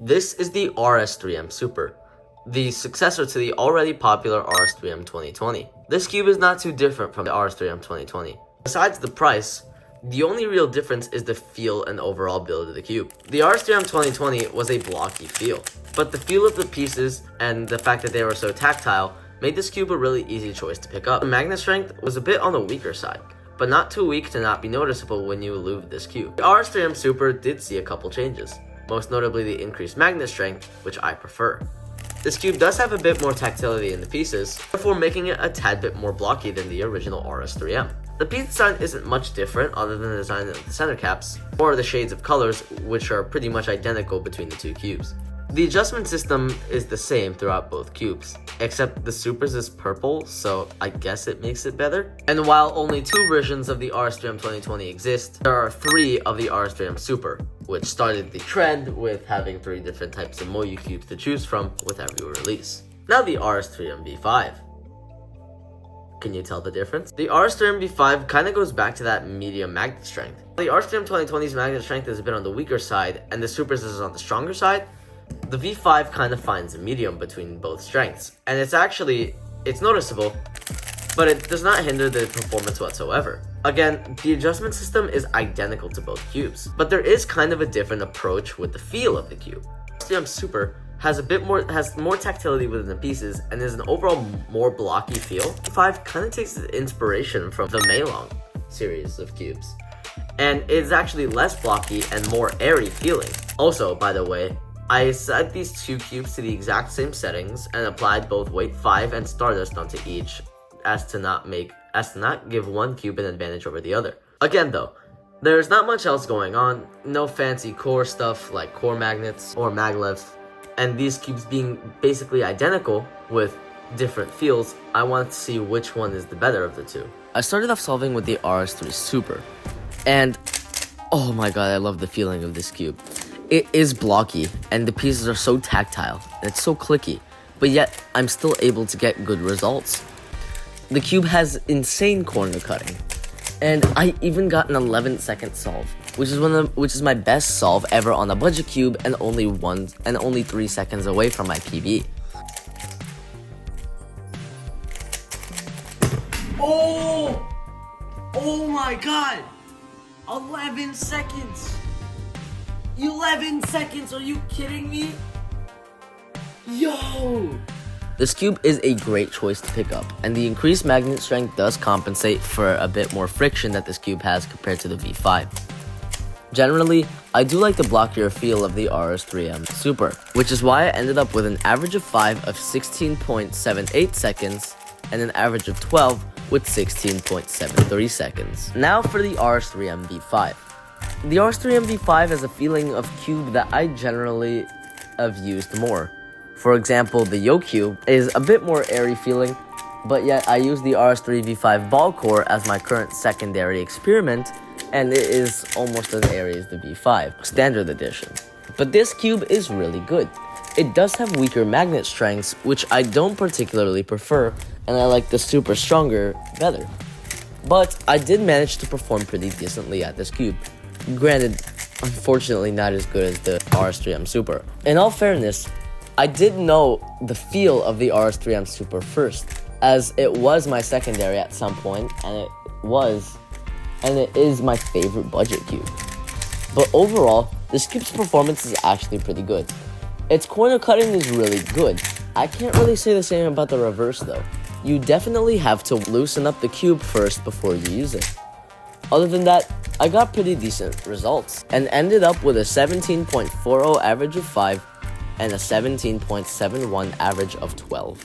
This is the RS3M Super, the successor to the already popular RS3M 2020. This cube is not too different from the RS3M 2020. Besides the price, the only real difference is the feel and overall build of the cube. The RS3M 2020 was a blocky feel, but the feel of the pieces and the fact that they were so tactile made this cube a really easy choice to pick up. The magnet strength was a bit on the weaker side, but not too weak to not be noticeable when you lube this cube. The RS3M Super did see a couple changes, most notably the increased magnet strength, which I prefer. This cube does have a bit more tactility in the pieces, therefore making it a tad bit more blocky than the original RS3M. The piece design isn't much different other than the design of the center caps, or the shades of colors, which are pretty much identical between the two cubes. The adjustment system is the same throughout both cubes, except the Super's is purple, so I guess it makes it better. And while only 2 versions of the RS3M 2020 exist, there are 3 of the RS3M Super, which started the trend with having 3 different types of Moyu cubes to choose from with every release. Now the RS3M V5. Can you tell the difference? The RS3M V5 kind of goes back to that medium magnet strength. The RS3M 2020's magnet strength is a bit on the weaker side, and the Super's is on the stronger side. The V5 kind of finds a medium between both strengths, and it's noticeable, but it does not hinder the performance whatsoever. Again, the adjustment system is identical to both cubes, but there is kind of a different approach with the feel of the cube. The RS3M Super has more tactility within the pieces and is an overall more blocky feel. The V5 kind of takes its inspiration from the Meilong series of cubes, and is actually less blocky and more airy feeling. Also, by the way, I set these 2 cubes to the exact same settings and applied both weight 5 and stardust onto each as to not give one cube an advantage over the other. Again though, there's not much else going on, no fancy core stuff like core magnets or maglevs, and these cubes being basically identical with different feels, I wanted to see which one is the better of the 2. I started off solving with the RS3 Super, and oh my god, I love the feeling of this cube. It is blocky, and the pieces are so tactile, and it's so clicky, but yet I'm still able to get good results. The cube has insane corner cutting, and I even got an 11-second solve, which is my best solve ever on a budget cube, and only 3 seconds away from my PB. Oh my god! 11 seconds! 11 seconds, are you kidding me? Yo! This cube is a great choice to pick up, and the increased magnet strength does compensate for a bit more friction that this cube has compared to the V5. Generally, I do like the blockier feel of the RS3M Super, which is why I ended up with an average of 5 of 16.78 seconds, and an average of 12 with 16.73 seconds. Now for the RS3M V5. The RS3M V5 has a feeling of cube that I generally have used more. For example, the Yo cube is a bit more airy feeling, but yet I use the RS3 V5 ball core as my current secondary experiment, and it is almost as airy as the V5 standard edition. But this cube is really good. It does have weaker magnet strengths, which I don't particularly prefer, and I like the Super stronger better. But I did manage to perform pretty decently at this cube. Granted, unfortunately not as good as the RS3M Super. In all fairness, I did know the feel of the RS3M Super first, as it was my secondary at some point, and it is my favorite budget cube. But overall, this cube's performance is actually pretty good. Its corner cutting is really good. I can't really say the same about the reverse though. You definitely have to loosen up the cube first before you use it. Other than that, I got pretty decent results, and ended up with a 17.40 average of 5 and a 17.71 average of 12.